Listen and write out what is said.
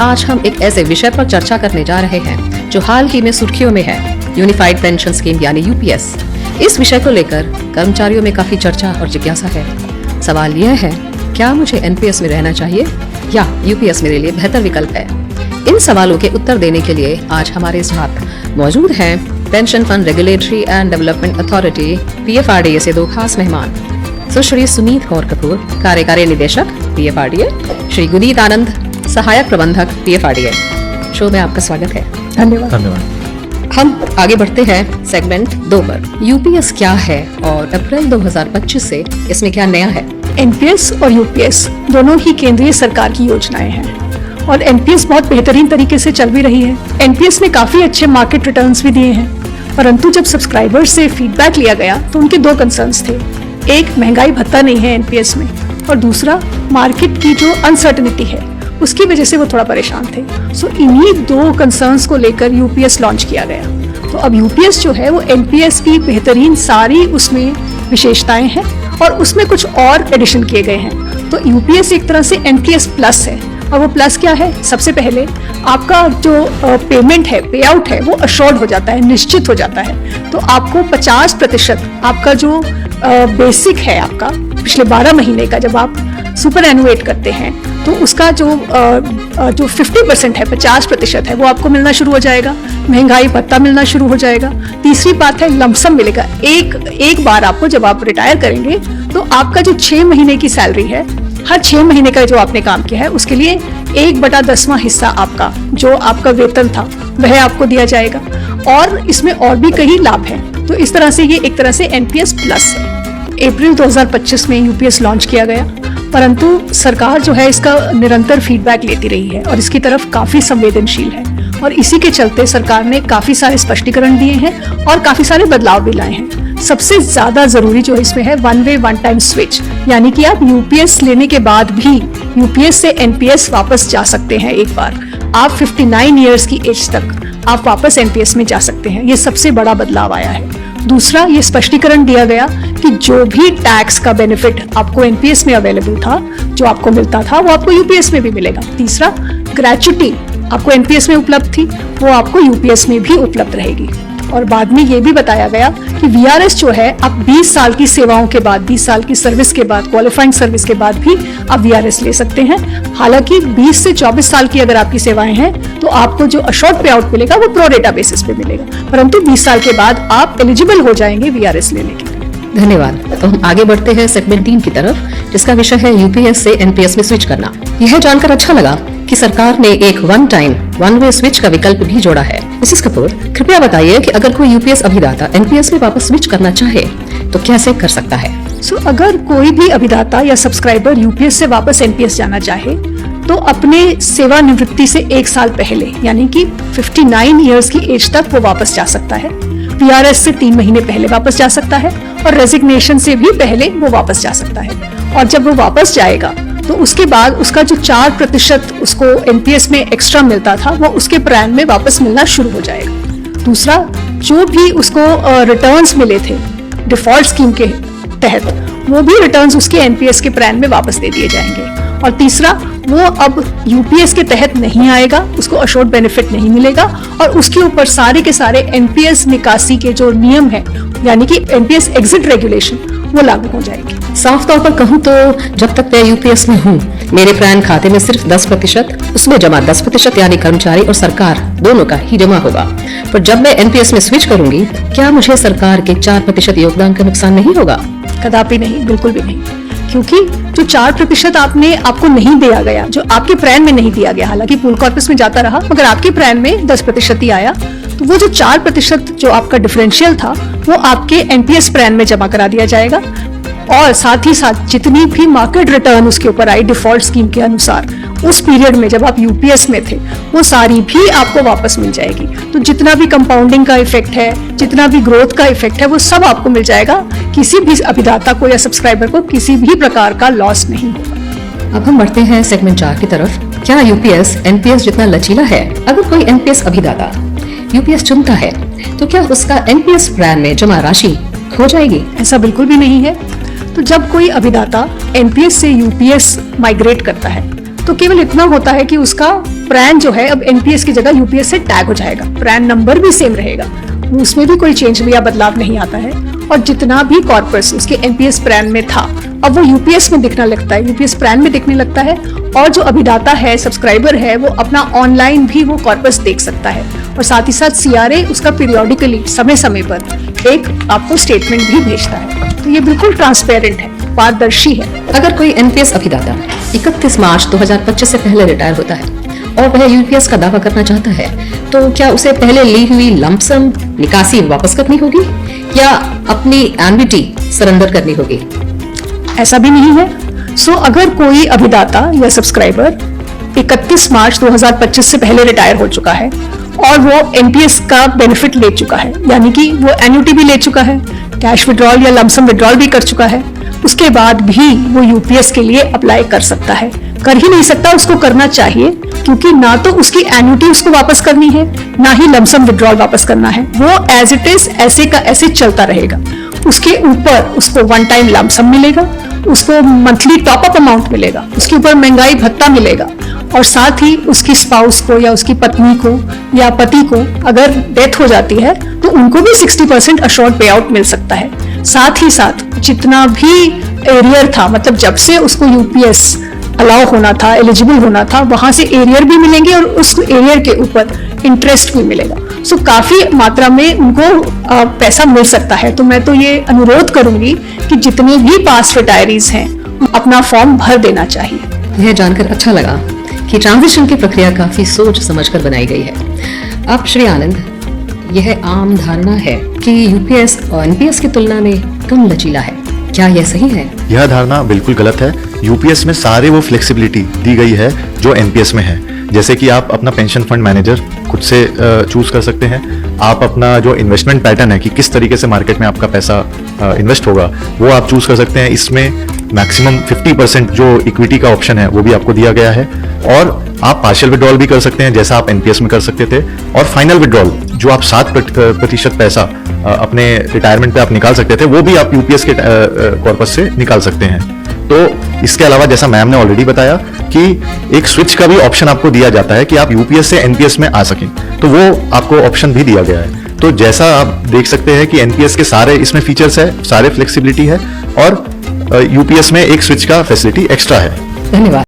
आज हम एक ऐसे विषय पर चर्चा करने जा रहे हैं जो हाल ही में सुर्खियों में है, यूनिफाइड पेंशन स्कीम यानी यूपीएस। इस विषय को लेकर कर्मचारियों में काफी चर्चा और जिज्ञासा है। सवाल यह है, क्या मुझे एनपीएस में रहना चाहिए या यूपीएस मेरे लिए बेहतर विकल्प है? इन सवालों के उत्तर देने के लिए आज हमारे साथ मौजूद हैं pension fund regulatory and development authority PFRDA से दो खास मेहमान, सुश्री सुनीत कौर कपूर, कार्यकारी निदेशक पीएफआरडीए, श्री गुनीत आनंद, सहायक प्रबंधक पीएफआरडीए। शो में आपका स्वागत है। धन्यवाद। हम आगे बढ़ते हैं सेगमेंट 2 पर। यूपीएस क्या है और अप्रैल 2025 से इसमें क्या नया है? एनपीएस और यूपीएस दोनों ही केंद्रीय सरकार की योजनाएं हैं और एनपीएस बहुत बेहतरीन तरीके से चल भी रही है। एनपीएस ने काफी अच्छे मार्केट रिटर्न्स भी दिए हैं, परंतु जब सब्सक्राइबर्स से फीडबैक लिया गया तो उनके दो कंसर्न्स थे। एक, महंगाई भत्ता नहीं है एनपीएस में, और दूसरा, मार्केट की जो अनसर्टेनिटी है उसकी वजह से वो थोड़ा परेशान थे। सो इन्हीं दो कंसर्न्स को लेकर यूपीएस लॉन्च किया गया। तो अब यूपीएस जो है वो एनपीएस की बेहतरीन सारी उसमें विशेषताएं हैं और उसमें कुछ और एडिशन किए गए हैं। तो यूपीएस एक तरह से एनपीएस प्लस है, और वो प्लस क्या है? सबसे पहले आपका जो पेमेंट है, पे आउट है, वो अश्योर्ड हो जाता है, निश्चित हो जाता है। तो आपको 50% आपका जो बेसिक है आपका पिछले 12 महीने का, जब आप सुपर एनुएट करते हैं तो उसका जो 50% है, 50% है, वो आपको मिलना शुरू हो जाएगा। महंगाई भत्ता मिलना शुरू हो जाएगा। तीसरी बात है, लमसम मिलेगा। एक बार आपको जब आप रिटायर करेंगे तो आपका जो 6 महीने की सैलरी है, हर 6 महीने का जो आपने काम किया है उसके लिए 1/10वां हिस्सा आपका जो आपका वेतन था वह आपको दिया जाएगा। और इसमें और भी कई लाभ हैं। तो इस तरह से ये एक तरह से एनपीएस प्लस है। अप्रैल 2025 में यूपीएस लॉन्च किया गया, परंतु सरकार जो है इसका निरंतर फीडबैक लेती रही है और इसकी तरफ काफी संवेदनशील है, और इसी के चलते सरकार ने काफी सारे स्पष्टीकरण दिए हैं और काफी सारे बदलाव भी लाए हैं। सबसे ज्यादा जरूरी जो इसमें है, one way one time switch, यानी कि आप यूपीएस लेने के बाद भी यूपीएस से एनपीएस वापस जा सकते हैं। एक बार आप 59 ईयर्स की एज तक आप वापस एनपीएस में जा सकते हैं। ये सबसे बड़ा बदलाव आया है। दूसरा, ये स्पष्टीकरण दिया गया कि जो भी टैक्स का बेनिफिट आपको एनपीएस में अवेलेबल था, जो आपको मिलता था, वो आपको यूपीएस में भी मिलेगा। तीसरा, ग्रेच्युटी आपको एनपीएस में उपलब्ध थी, वो आपको यूपीएस में भी उपलब्ध रहेगी। और बाद में ये भी बताया गया कि वीआरएस जो है, आप 20 साल की सेवाओं के बाद, 20 साल की सर्विस के बाद, क्वालिफाइंग सर्विस के बाद भी आप वीआरएस ले सकते हैं। हालांकि 20 से 24 साल की अगर आपकी सेवाएं हैं तो आपको जो अशोर्ड पे आउट मिलेगा वो प्रो रेटा बेसिस पे मिलेगा, परंतु 20 साल के बाद आप एलिजिबल हो जाएंगे वीआरएस लेने के लिए। धन्यवाद। तो हम आगे बढ़ते हैं सेगमेंट 3 की तरफ, जिसका विषय है यूपीएस से एनपीएस में स्विच करना। यह जानकर अच्छा लगा कि सरकार ने एक वन वे स्विच का विकल्प भी जोड़ा है। मिसेस कपूर, कृपया बताइए कि अगर कोई यूपीएस अभिदाता एनपीएस में वापस स्विच करना चाहे तो कैसे कर सकता है? अगर कोई भी अभिदाता या सब्सक्राइबर यूपीएस से वापस एनपीएस जाना चाहे तो अपने सेवानिवृत्ति से 1 साल पहले, यानी कि 59 ईयर्स की एज तक वो वापस जा सकता है। वीआरएस से 3 महीने पहले वापस जा सकता है और रेजिग्नेशन से भी पहले वो वापस जा सकता है। और जब वो वापस जाएगा तो उसके बाद उसका जो 4% उसको एनपीएस में एक्स्ट्रा मिलता था वो उसके प्लान में वापस मिलना शुरू हो जाएगा। दूसरा, जो भी उसको रिटर्न्स मिले थे डिफॉल्ट स्कीम के तहत, वो भी रिटर्न्स उसके एनपीएस के प्लान में वापस दे दिए जाएंगे। और तीसरा, वो अब यूपीएस के तहत नहीं आएगा, उसको अशोर्ड बेनिफिट नहीं मिलेगा, और उसके ऊपर सारे के सारे एनपीएस निकासी के जो नियम है, यानी कि एनपीएस एग्जिट रेगुलेशन, वो लागू हो जाएगी। साफ तौर पर कहूँ तो जब तक मैं यूपीएस में हूँ, मेरे प्राण खाते में सिर्फ 10%, उसमें जमा 10% यानी कर्मचारी और सरकार दोनों का ही जमा होगा। पर जब मैं एनपीएस में स्विच करूंगी, क्या मुझे सरकार के 4% योगदान का नुकसान नहीं होगा? कदापि नहीं, बिल्कुल भी नहीं, क्योंकि जो 4% आपको नहीं दिया गया, जो आपके प्लान में नहीं दिया गया, हालांकि पूल कॉर्पस में जाता रहा मगर आपके प्लान में 10% ही आया, तो वो जो 4% जो आपका डिफरेंशियल था वो आपके एनपीएस प्लान में जमा करा दिया जाएगा। और साथ ही साथ जितनी भी मार्केट रिटर्न उसके ऊपर आई डिफॉल्ट स्कीम के अनुसार, उस पीरियड में जब आप यूपीएस में थे, वो सारी भी आपको वापस मिल जाएगी। तो जितना भी कंपाउंडिंग का इफेक्ट है, जितना भी ग्रोथ का इफेक्ट है, वो सब आपको मिल जाएगा। किसी भी अभिदाता को या सब्सक्राइबर को किसी भी प्रकार का लॉस नहीं होगा। अब हम बढ़ते हैं सेगमेंट 4 की तरफ। क्या यूपीएस एनपीएस जितना लचीला है? अगर कोई एनपीएस अभिदाता यूपीएस चुनता है तो क्या उसका एनपीएस प्लान में जमा राशि खो जाएगी? ऐसा बिल्कुल भी नहीं है। तो जब कोई अभिदाता एनपीएस से यूपीएस माइग्रेट करता है तो केवल इतना होता है कि उसका प्रैन जो है अब एनपीएस की जगह यूपीएस से टैग हो जाएगा, प्रैन नंबर भी सेम रहेगा, उसमें भी कोई चेंज या बदलाव नहीं आता है। और जितना भी कॉर्पस उसके एनपीएस प्रैन में था अब वो यूपीएस में दिखने लगता है, यूपीएस प्रैन में दिखने लगता है। और जो अभिदाता है, सब्सक्राइबर है, वो अपना ऑनलाइन भी वो कॉर्पस देख सकता है। और साथ ही साथ सीआरए उसका पीरियोडिकली समय समय पर एक आपको स्टेटमेंट भी भेजता है। तो ये बिल्कुल ट्रांसपेरेंट है, पारदर्शी है। अगर कोई एनपीएस अभिदाता 31 मार्च 2025 से पहले रिटायर होता है और वह यूपीएस का दावा करना चाहता है, तो क्या उसे पहले ली हुई लमसम निकासी वापस करनी होगी या अपनी एन्युटी सरेंडर करनी होगी? ऐसा भी नहीं है। अगर कोई अभिदाता या सब्सक्राइबर 31 मार्च 2025 से पहले रिटायर हो चुका है और वो एनपीएस का बेनिफिट ले चुका है, यानी कि वो एन्युटी भी ले चुका है, कैश विड्रॉल या लमसम विड्रॉल भी कर चुका है, उसके बाद भी वो यूपीएस के लिए अप्लाई कर सकता है। कर ही नहीं सकता, उसको करना चाहिए, क्योंकि ना तो उसकी एन्युटी उसको वापस करनी है, ना ही लमसम विड्रॉल वापस करना है। वो एज इट इज ऐसे का ऐसे चलता रहेगा। उसके ऊपर उसको वन टाइम लमसम मिलेगा, उसको मंथली टॉप अप अमाउंट मिलेगा, उसके ऊपर महंगाई भत्ता मिलेगा, और साथ ही उसकी स्पाउस को या उसकी पत्नी को या पति को अगर डेथ हो जाती है तो उनको भी 60% अश्योर्ड पे आउट मिल सकता है। साथ ही साथ जितना भी एरियर था, मतलब जब से उसको यूपीएस अलाउ होना था, एलिजिबल होना था, वहां से एरियर भी मिलेंगे और उस एरियर के ऊपर इंटरेस्ट भी मिलेगा। काफी मात्रा में उनको पैसा मिल सकता है। तो मैं तो ये अनुरोध करूंगी कि जितने भी पास्ट रिटायरीज हैं अपना फॉर्म भर देना चाहिए। यह जानकर अच्छा लगा कि ट्रांजिशन की प्रक्रिया काफी सोच समझकर बनाई गई है। अब श्री आनंद, यह आम धारणा है कि यूपीएस और एनपीएस की तुलना में कम लचीला है, क्या यह सही है? यह धारणा बिल्कुल गलत है। यूपीएस में सारे वो फ्लेक्सिबिलिटी दी गई है जो एनपीएस में है। जैसे कि आप अपना पेंशन फंड मैनेजर खुद से चूज कर सकते हैं, आप अपना जो इन्वेस्टमेंट पैटर्न है कि किस तरीके से मार्केट में आपका पैसा इन्वेस्ट होगा वो आप चूज कर सकते हैं। इसमें मैक्सिमम 50% जो इक्विटी का ऑप्शन है वो भी आपको दिया गया है, और आप पार्शियल विड्रॉल भी कर सकते हैं जैसा आप एनपीएस में कर सकते थे, और फाइनल विड्रॉल जो आप 7% पैसा अपने रिटायरमेंट पे आप निकाल सकते थे वो भी आप यूपीएस के कॉर्पस से निकाल सकते हैं। तो इसके अलावा जैसा मैम ने ऑलरेडी बताया कि एक स्विच का भी ऑप्शन आपको दिया जाता है कि आप यूपीएस से एनपीएस में आ सकें, तो वो आपको ऑप्शन भी दिया गया है। तो जैसा आप देख सकते हैं कि एनपीएस के सारे इसमें फीचर्स है, सारे फ्लेक्सिबिलिटी है, और यूपीएस में एक स्विच का फैसिलिटी एक्स्ट्रा है। धन्यवाद।